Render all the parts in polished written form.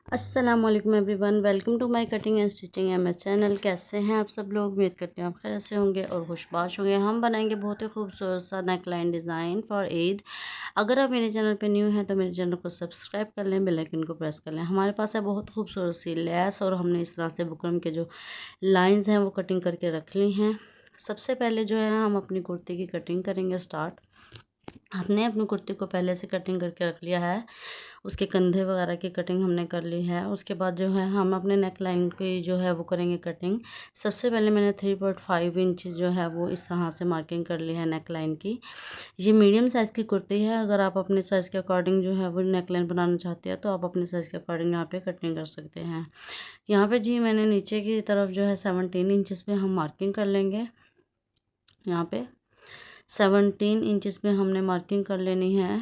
अस्सलाम वालेकुम everyone, welcome to my cutting and stitching MS channel. कैसे हैं आप सब लोग? उम्मीद करते हैं आप खैर से होंगे और खुशबाश होंगे। हम बनाएंगे बहुत ही खूबसूरत सा neck line design for Eid. अगर आप मेरे चैनल पे न्यू हैं तो मेरे चैनल को सब्सक्राइब कर लें, बेल आइकन को प्रेस कर लें। हमारे पास है बहुत खूबसूरत सी लेस और हमने इस तरह से बुकरम के जो लाइन्स हैं वो कटिंग करके रख ली हैं। सबसे पहले जो है हम अपनी कुर्ती की कटिंग करेंगे स्टार्ट। हमने अपनी कुर्ती को पहले से कटिंग करके रख लिया है, उसके कंधे वगैरह की कटिंग हमने कर ली है। उसके बाद जो है हम अपने नेक लाइन की जो है वो करेंगे कटिंग। सबसे पहले मैंने 3.5 इंच जो है वो इस तरह से मार्किंग कर ली है नेक लाइन की। ये मीडियम साइज़ की कुर्ती है। अगर आप अपने साइज़ के अकॉर्डिंग जो है वो नेक लाइन बनाना चाहते हैं तो आप अपने साइज़ के अकॉर्डिंग यहाँ पे कटिंग कर सकते हैं। यहाँ पे जी मैंने नीचे की तरफ जो है 17 इंचज़ पे हम मार्किंग कर लेंगे। यहाँ पे 17 इंचज़ पे हमने मार्किंग कर लेनी है।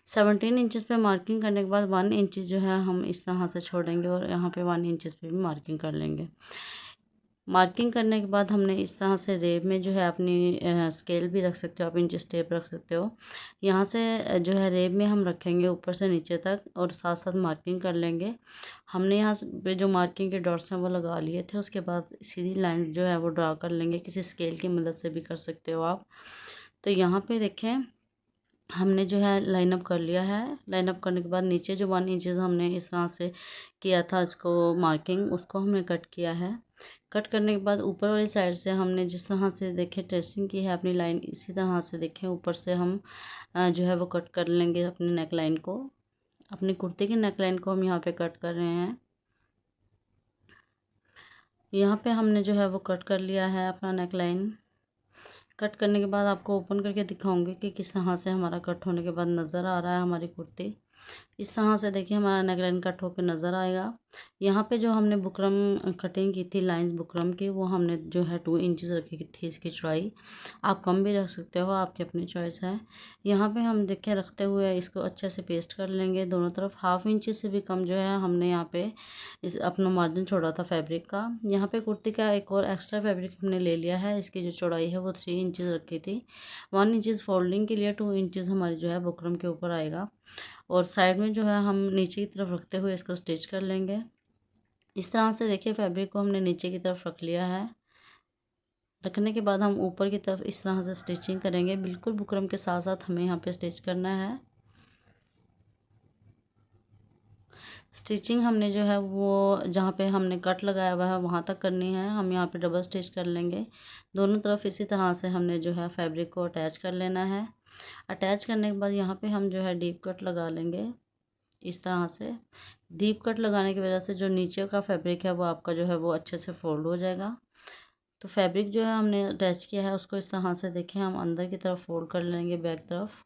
17 इंचज़ पे मार्किंग करने के बाद 1 इंच जो है हम इस तरह से छोड़ेंगे और यहाँ पे 1 इंचज़ पे भी मार्किंग कर लेंगे। मार्किंग करने के बाद हमने इस तरह से रेब में जो है अपनी स्केल भी रख सकते हो आप, इंच टेप रख सकते हो। यहाँ से जो है रेब में हम रखेंगे ऊपर से नीचे तक और साथ साथ मार्किंग कर लेंगे। हमने यहाँ पे जो मार्किंग के डॉट्स हैं वो लगा लिए थे। उसके बाद सीधी लाइन जो है वो ड्रा कर लेंगे, किसी स्केल की मदद से भी कर सकते हो आप। तो यहाँ पे देखें हमने जो है लाइन अप कर लिया है। लाइन अप करने के बाद नीचे जो 1 इंचज़ हमने इस तरह से किया था इसको मार्किंग, उसको हमने कट किया है। कट करने के बाद ऊपर वाली साइड से हमने जिस तरह से देखें ट्रेसिंग की है अपनी लाइन, इसी तरह से देखें ऊपर से हम जो है वो कट कर लेंगे अपनी नेक लाइन को। अपनी कुर्ती की नेक लाइन को हम यहाँ पे कट कर रहे हैं। यहाँ पे हमने जो है वो कट कर लिया है अपना नेक लाइन। कट करने के बाद आपको ओपन करके दिखाऊंगी कि किस तरह से हमारा कट होने के बाद नज़र आ रहा है हमारी कुर्ती। इस तरह से देखिए हमारा नेक लाइन कट होकर नज़र आएगा। यहाँ पे जो हमने बुकरम कटिंग की थी लाइंस बुकरम की, वो हमने जो है 2 इंचज़ रखी थी इसकी चौड़ाई। आप कम भी रख सकते हो, आपकी अपनी चॉइस है। यहाँ पे हम देखें रखते हुए इसको अच्छे से पेस्ट कर लेंगे दोनों तरफ। 1/2 इंच से भी कम जो है हमने यहाँ पे इस अपना मार्जिन छोड़ा था फैब्रिक का। यहाँ पे कुर्ती का एक और एक्स्ट्रा फैब्रिक हमने ले लिया है। इसकी जो चौड़ाई है वो 3 इंचज़ रखी थी। 1 इंचज़ फोल्डिंग के लिए 2 इंचज़ हमारी जो है बुकरम के ऊपर आएगा। और साइड में जो है हम नीचे की तरफ रखते हुए इसको स्टिच कर लेंगे। इस तरह से देखिए फैब्रिक को हमने नीचे की तरफ रख लिया है। रखने के बाद हम ऊपर की तरफ इस तरह से स्टिचिंग करेंगे। बिल्कुल बुकरम के साथ साथ हमें यहाँ पे स्टिच करना है। स्टिचिंग हमने जो है वो जहाँ पे हमने कट लगाया हुआ है वहाँ तक करनी है। हम यहाँ पे डबल स्टिच कर लेंगे दोनों तरफ। इसी तरह से हमने जो है फैब्रिक को अटैच कर लेना है। अटैच करने के बाद यहाँ पे हम जो है डीप कट लगा लेंगे इस तरह से। डीप कट लगाने की वजह से जो नीचे का फैब्रिक है वो आपका जो है वो अच्छे से फोल्ड हो जाएगा। तो फैब्रिक जो है हमने अटैच किया है उसको इस तरह से देखें हम अंदर की तरफ फोल्ड कर लेंगे, बैक तरफ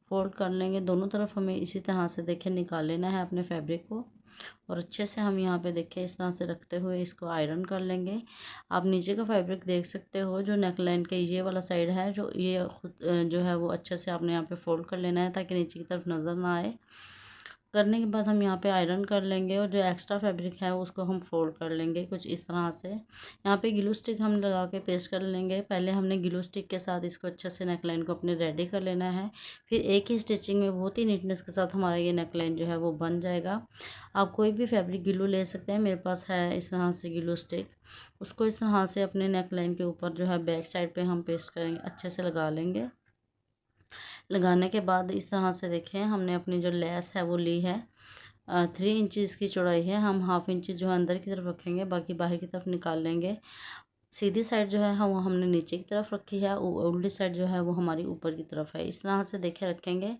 फोल्ड कर लेंगे। दोनों तरफ हमें इसी तरह से देखें निकाल लेना है अपने फैब्रिक को। और अच्छे से हम यहाँ पे देखें इस तरह से रखते हुए इसको आयरन कर लेंगे। आप नीचे का फैब्रिक देख सकते हो, जो नेक लाइन का ये वाला साइड है जो ये खुद जो है वो अच्छे से आपने यहाँ पे फोल्ड कर लेना है ताकि नीचे की तरफ नज़र ना आए। करने के बाद हम यहाँ पे आयरन कर लेंगे और जो एक्स्ट्रा फैब्रिक है उसको हम फोल्ड कर लेंगे कुछ इस तरह से। यहाँ पे ग्लू स्टिक हम लगा के पेस्ट कर लेंगे। पहले हमने ग्लू स्टिक के साथ इसको अच्छे से नेकलाइन को अपने रेडी कर लेना है। फिर एक ही स्टिचिंग में बहुत ही नीटनेस के साथ हमारा ये नेकलाइन जो है वो बन जाएगा। आप कोई भी फैब्रिक ग्लू ले सकते हैं, मेरे पास है इस तरह से ग्लू स्टिक। उसको इस तरह से अपने नेकलाइन के ऊपर जो है बैक साइड पर हम पेस्ट करेंगे, अच्छे से लगा लेंगे। लगाने के बाद इस तरह से देखें हमने अपनी जो लेस है वो ली है 3 इंचज़ की चौड़ाई है। हम 1/2 इंच जो है अंदर की तरफ रखेंगे, बाकी बाहर की तरफ निकाल लेंगे। सीधी साइड जो है हम हमने नीचे की तरफ रखी है, उल्टी साइड जो है वो हमारी ऊपर की तरफ है। इस तरह से देखे रखेंगे,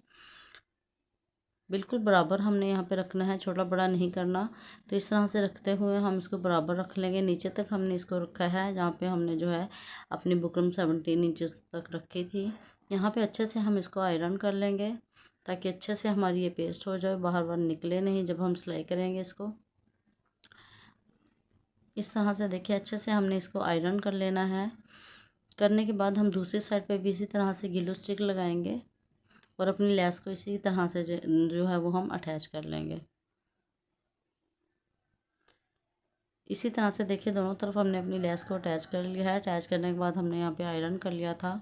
बिल्कुल बराबर हमने यहाँ पे रखना है, छोटा बड़ा नहीं करना। तो इस तरह से रखते हुए हम इसको बराबर रख लेंगे। नीचे तक हमने इसको रखा है जहाँ पे हमने जो है अपनी बुकरम 17 इंचज़ तक रखी थी। यहाँ पे अच्छे से हम इसको आयरन कर लेंगे ताकि अच्छे से हमारी ये पेस्ट हो जाए, बाहर बाहर निकले नहीं जब हम सिलाई करेंगे इसको। इस तरह से देखिए अच्छे से हमने इसको आयरन कर लेना है। करने के बाद हम दूसरी साइड पे भी इसी तरह से ग्लू स्टिक लगाएंगे और अपनी लेस को इसी तरह से जो है वो हम अटैच कर लेंगे। इसी तरह से देखिए दोनों तरफ हमने अपनी लेस को अटैच कर लिया है। अटैच करने के बाद हमने यहाँ पे आयरन कर लिया था।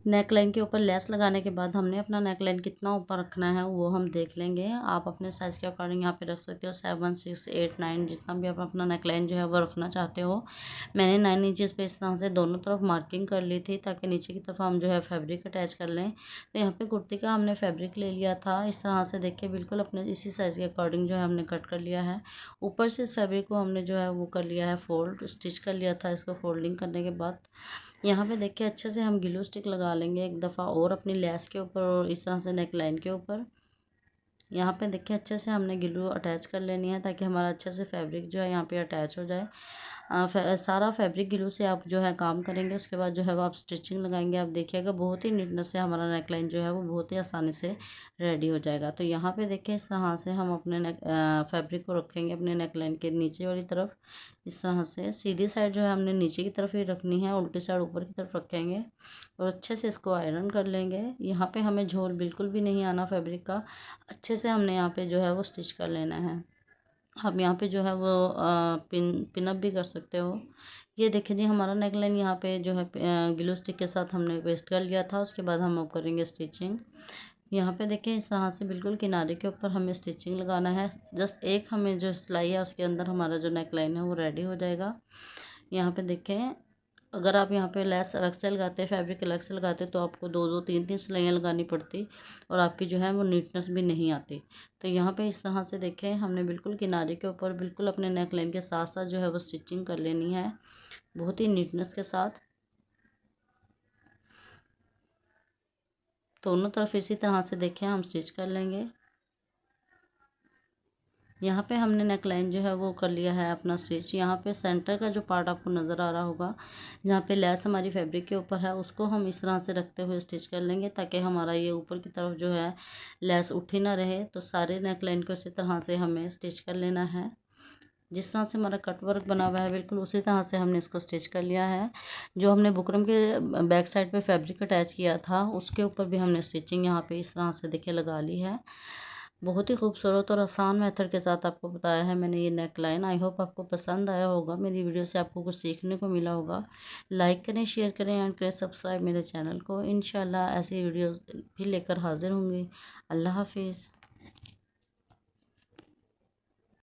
नेक लाइन के ऊपर लेस लगाने के बाद हमने अपना नेक लाइन कितना ऊपर रखना है वो हम देख लेंगे। आप अपने साइज़ के अकॉर्डिंग यहाँ पे रख सकते हो 7, 6, 8, 9 जितना भी आप अपना नेक लाइन जो है वो रखना चाहते हो। मैंने 9 इंचज़ पे इस तरह से दोनों तरफ मार्किंग कर ली थी ताकि नीचे की तरफ हम जो है फैब्रिक अटैच कर लें। तो यहाँ पे कुर्ती का हमने फैब्रिक ले लिया था इस तरह से, देखिए बिल्कुल अपने इसी साइज़ के अकॉर्डिंग जो है हमने कट कर लिया है। ऊपर से इस फैब्रिक को हमने जो है वो कर लिया है फोल्ड, स्टिच कर लिया था। इसको फोल्डिंग करने के बाद यहाँ पे देखिए अच्छे से हम ग्लू स्टिक लगा लेंगे एक दफ़ा और अपनी लेस के ऊपर और इस तरह से नेक लाइन के ऊपर। यहाँ पे देखिए अच्छे से हमने ग्लू अटैच कर लेनी है ताकि हमारा अच्छे से फैब्रिक जो है यहाँ पे अटैच हो जाए। सारा फैब्रिक ग्लू से आप जो है काम करेंगे, उसके बाद जो है वो आप स्टिचिंग लगाएंगे। आप देखिएगा बहुत ही नीटनेस से हमारा नेकलाइन जो है वो बहुत ही आसानी से रेडी हो जाएगा। तो यहाँ पे देखिए इस तरह से हम अपने फैब्रिक को रखेंगे अपने नेकलाइन के नीचे वाली तरफ। इस तरह से सीधी साइड जो है हमने नीचे की तरफ ही रखनी है, उल्टी साइड ऊपर की तरफ रखेंगे और अच्छे से इसको आयरन कर लेंगे। यहाँ पे हमें झोल बिल्कुल भी नहीं आना फैब्रिक का, अच्छे से हमने यहाँ पे जो है वो स्टिच कर लेना है। आप यहाँ पे जो है वो पिनअप भी कर सकते हो। ये देखिए जी हमारा नेकलाइन यहाँ पे जो है ग्लू स्टिक के साथ हमने पेस्ट कर लिया था। उसके बाद हम अब करेंगे स्टिचिंग। यहाँ पे देखिए इस तरह से बिल्कुल किनारे के ऊपर हमें स्टिचिंग लगाना है। जस्ट एक हमें जो सिलाई है उसके अंदर हमारा जो नेकलाइन है वो रेडी हो जाएगा। यहाँ पे देखें, अगर आप यहाँ पे लेस अलग से लगाते, फैब्रिक अलग से लगाते तो आपको 2-2 3-3 सिलाइयाँ लगानी पड़ती और आपकी जो है वो नीटनेस भी नहीं आती। तो यहाँ पे इस तरह से देखें हमने बिल्कुल किनारे के ऊपर बिल्कुल अपने नेक लाइन के साथ साथ जो है वो स्टिचिंग कर लेनी है बहुत ही नीटनेस के साथ। दोनों तरफ इसी तरह से देखें हम स्टिच कर लेंगे। यहाँ पे हमने नेकलाइन जो है वो कर लिया है अपना स्टिच। यहाँ पे सेंटर का जो पार्ट आपको नज़र आ रहा होगा जहाँ पे लेस हमारी फैब्रिक के ऊपर है उसको हम इस तरह से रखते हुए स्टिच कर लेंगे ताकि हमारा ये ऊपर की तरफ जो है लेस उठी ना रहे। तो सारे नेकलाइन को इसी तरह से हमें स्टिच कर लेना है। जिस तरह से हमारा कट वर्क बना हुआ है बिल्कुल उसी तरह से हमने इसको स्टिच कर लिया है। जो हमने बुकरम के बैक साइड पे फैब्रिक अटैच किया था उसके ऊपर भी हमने स्टिचिंग यहाँ पे इस तरह से देखिए लगा ली है। बहुत ही खूबसूरत और आसान मेथड के साथ आपको बताया है मैंने ये नेक लाइन। आई होप आपको पसंद आया होगा, मेरी वीडियो से आपको कुछ सीखने को मिला होगा। लाइक करें, शेयर करें एंड करें सब्सक्राइब मेरे चैनल को। इंशाल्लाह ऐसी वीडियोस भी लेकर हाजिर होंगी। अल्लाह हाफिज़।